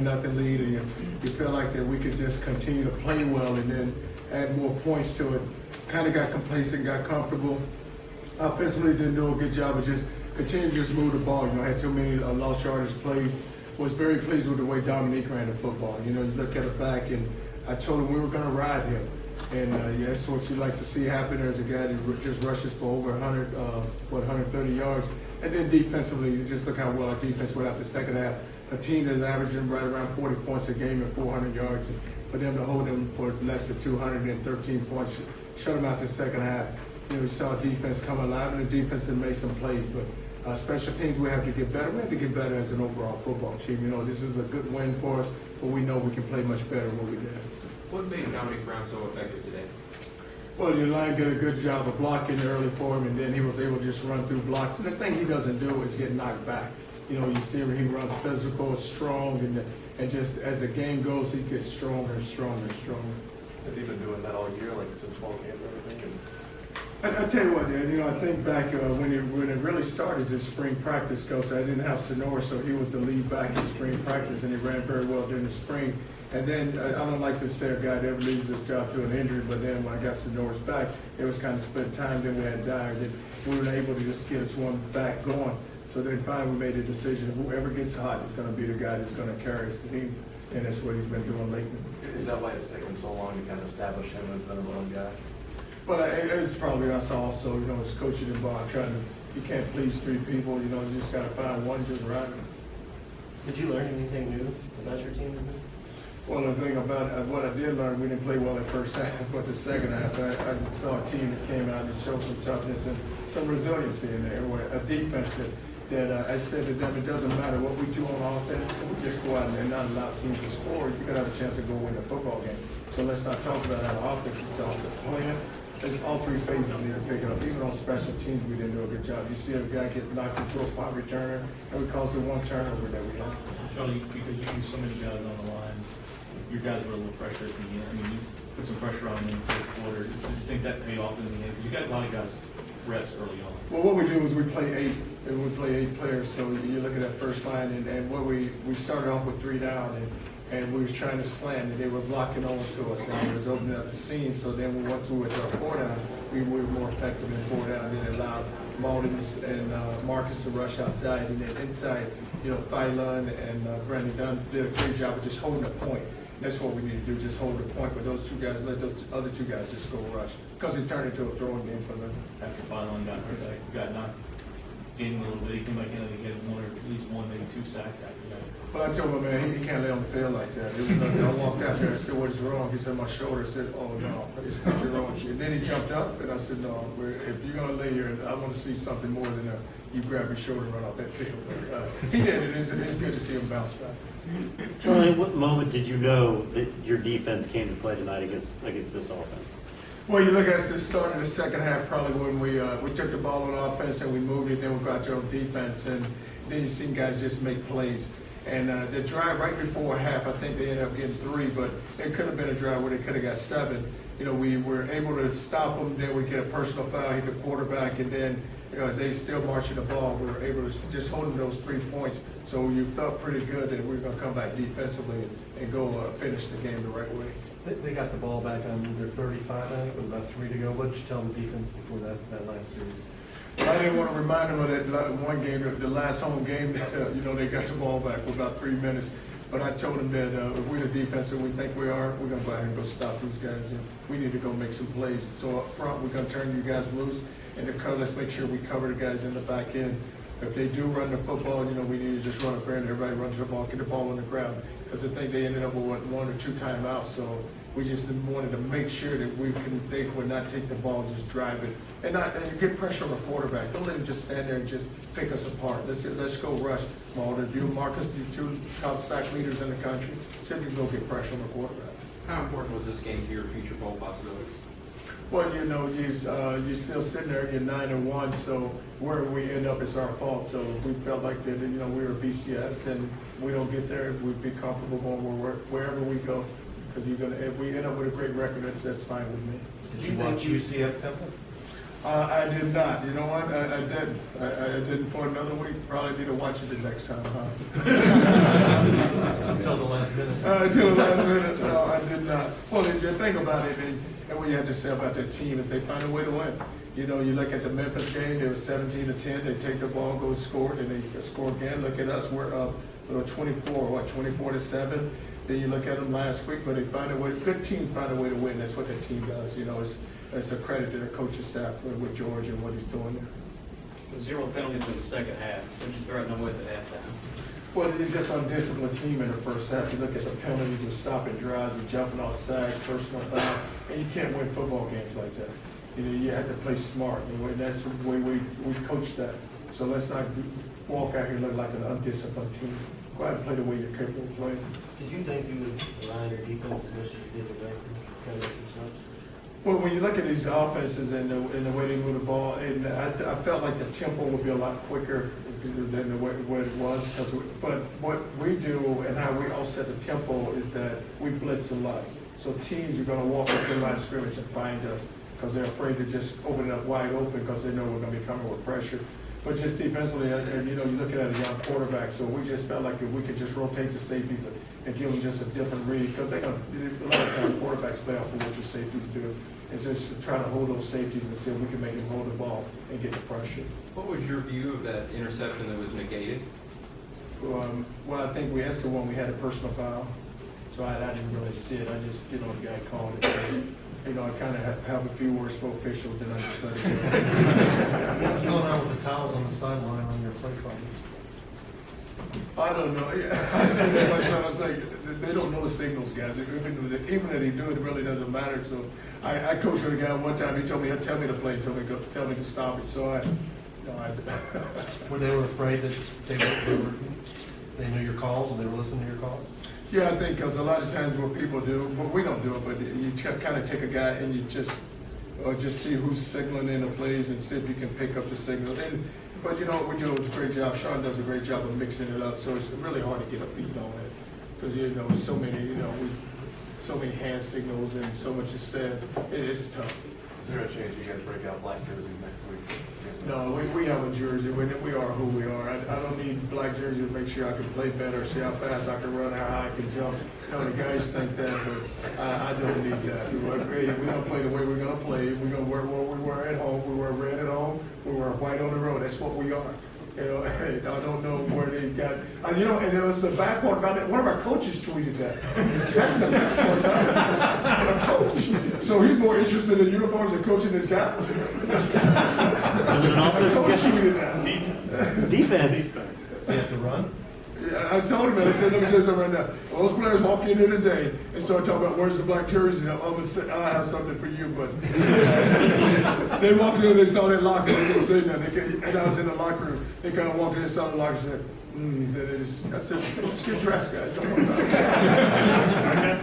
nothing lead, and you feel like that we could just continue to play well and then add more points to it. Kind of got complacent, got comfortable. Offensively, didn't do a good job of just continue to just move the ball. Had too many lost yardage plays. Was very pleased with the way Dominique ran the football. You look at it back, and I told him we were going to ride him. And that's what you like to see happen. There's a guy that just rushes for over 130 yards. And then defensively, you just look how well our defense went out the second half. A team that's averaging right around 40 points a game and 400 yards. For them to hold them for less than 213 points, shut them out the second half. You saw defense come alive, and the defense had made some plays. But special teams, we have to get better. We have to get better as an overall football team. This is a good win for us, but we know we can play much better than what we did. What made Dominique Brown so effective today? Well, your line did a good job of blocking early for him, and then he was able to just run through blocks. And the thing he doesn't do is get knocked back. You see where he runs physical, strong, and just as the game goes, he gets stronger and stronger and stronger. Has he been doing that all year, like since fall camp and everything? I tell you what, Dan, I think back when it really started in spring practice, Coach, I didn't have Sonora, so he was the lead back in spring practice, and he ran very well during the spring. And then I don't like to say a guy that ever leaves his job to an injury, but then when I got Sonora's back, it was kind of split time. Then we had Dyer. Then we were able to just get us one back going. So then finally we made a decision. Whoever gets hot is going to be the guy that's going to carry his team, and that's what he's been doing lately. Is that why it's taken so long to kind of establish him as the number one guy? But it's probably us also, as coaching the ball, you can't please three people, you just got to find one just right. Did you learn anything new about your team? Well, the thing about what I did learn, we didn't play well at first half, but the second half, I saw a team that came out and showed some toughness and some resiliency in there. A defense that I said to them, it doesn't matter what we do on offense, we just go out and not allow teams to score. You could have a chance to go win a football game. So let's not talk about how offense is talking. Playing, there's all three phases we need to pick it up. Even on special teams, we didn't do a good job. You see a guy gets knocked into a punt returner, and we cause it one turnover that we had. Charlie, because you use so many guys on the line, your guys were a little pressure at the end. You put some pressure on them in the fourth quarter. Do you think that paid off in the end? Because you got a lot of guys reps early on. Well, what we do is we play eight, and we play 8 players. So you look at that first line, and what we started off with 3 down, and we was trying to slam, and they were blocking over to us, and it was opening up the seam. So then we went through with our 4 down. We were more effective in 4 down. Then allowed Malden and Marcus to rush outside, and then inside, Phylon and Brandon Dunn did a great job of just holding the point. That's what we need to do, just hold the point. But those 2 guys, let those other 2 guys just go rush, because it turned into a throwing game for them. After Phylon got knocked in a little bit, he came back in and he had at least one, maybe 2 sacks after that. But I told him, man, he can't lay on the field like that. I walked out there and said, "What's wrong?" He said, "My shoulder." I said, "Oh, no, it's nothing wrong with you." And then he jumped up, and I said, "No, if you're going to lay here, I want to see something more than you grab your shoulder and run off that field." He did it. It's good to see him bounce back. Charlie, at what moment did you know that your defense came to play tonight against this offense? Well, you look at the start of the second half, probably when we took the ball on offense and we moved it, then we got to defense, and then you see guys just make plays. And the drive right before half, I think they ended up getting 3, but it could have been a drive where they could have got 7. We were able to stop them, then we get a personal foul, hit the quarterback, and then they still marching the ball. We were able to just hold them those 3 points. So you felt pretty good that we were going to come back defensively and go finish the game the right way. They got the ball back on their 35, I think, with about 3 to go. What did you tell the defense before that last series? I didn't want to remind them of that one game, the last home game that they got the ball back with about 3 minutes. But I told them that if we're the defense that we think we are, we're going to go ahead and go stop these guys. And we need to go make some plays. So up front, we're going to turn you guys loose. And let's make sure we cover the guys in the back end. If they do run the football, we need to just run up there and everybody run to the ball, get the ball on the ground. Because I think they ended up with 1 or 2 timeouts. So we just wanted to make sure that they would not take the ball, just drive it. And get pressure on the quarterback. Don't let him just stand there and just pick us apart. Let's go rush. Malden, you, Marcus, the 2 top sack leaders in the country. So you can go get pressure on the quarterback. How important was this game to your future bowl possibilities? Well, you're still sitting there, you're 9-1, so where we end up is our fault. So if we felt like that, we were BCS, then we don't get there, we'd be comfortable going wherever we go. Because if we end up with a great record, that's fine with me. Did you watch UCF Temple? I did not. You know what? I didn't. I didn't for another week. Probably need to watch it the next time, huh? Until the last minute. Until the last minute. No, I did not. Well, the thing about it, and what you have to say about their team is they find a way to win. You know, you look at the Memphis game, they were 17-10. They take the ball, go score, and they score again. Look at us, we're up 24-7. Then you look at them last week, but they find a way. Good teams find a way to win. That's what the team does. You know, it's a credit to the coaching staff with George and what he's doing there. 0 penalties in the second half, so just throwing them with at halftime. Well, it's just undisciplined team in the first half. You look at the penalties and stopping drives and jumping off sides, personal foul, and you can't win football games like that. You know, you have to play smart, and that's the way we coach that. So let's not walk out here looking like an undisciplined team. Go out and play the way you're capable of playing. Did you think you would align your defense as much as you did the back kind of themselves? Well, when you look at these offenses and the way they move the ball, and I felt like the tempo would be a lot quicker than the way it was. But what we do and how we all set the tempo is that we blitz a lot. So teams are going to walk up the line of scrimmage and find us because they're afraid to just open it up wide open because they know we're going to be coming with pressure. But just defensively, and you know, you're looking at a young quarterback, so we just felt like if we could just rotate the safeties and give them just a different read, because they're going to, a lot of times quarterbacks play off of what your safeties do. It's just to try to hold those safeties and see if we can make them hold the ball and get the pressure. What was your view of that interception that was negated? Well, I think we asked the one we had a personal foul, so I didn't really see it. I just, you know, the guy called it. You know, I kind of have a few words for officials, and I just let it go. What's going on with the towels on the sideline on your play callers? I don't know. Yeah. I said that myself. I was like, they don't know the signals, guys. Even if they do, it really doesn't matter. So I coached with a guy one time. He told me, he'd tell me to play, tell me to stop it. So When they were afraid that they knew your calls and they were listening to your calls? Yeah, I think because a lot of times what people do, well, we don't do it, but you kind of take a guy and you just see who's signaling in the plays and see if you can pick up the signal. But you know, we do a great job. Sean does a great job of mixing it up, so it's really hard to get a beat on it because you know, so many hand signals and so much is said. It's tough. Is there a chance you guys break out black jerseys next week? No, we have a jersey. We are who we are. I don't need black jersey to make sure I can play better, see how fast I can run, how high I can jump. You know, the guys think that, but I don't need that. We're going to play the way we're going to play. We're going to wear what we wear at home. We wear red at home. We wear white on the road. That's what we are. You know, I don't know where they got. You know, and it was the bad part about it. One of our coaches tweeted that. That's the bad part about it. A coach. So he's more interested in uniforms than coaching his guys. Was it an offensive Coach game? tweeted that. It was defense. Does he have to run? Yeah, I told him, I said, let me tell you something right now. Those players walk in here today and start talking about where's the black jersey. I'll have something for you, but they walked in, they saw that locker, they didn't say nothing. And I was in the locker room. They kind of walked in and saw the locker and said, I said, let's get dressed, guys. Don't worry about it.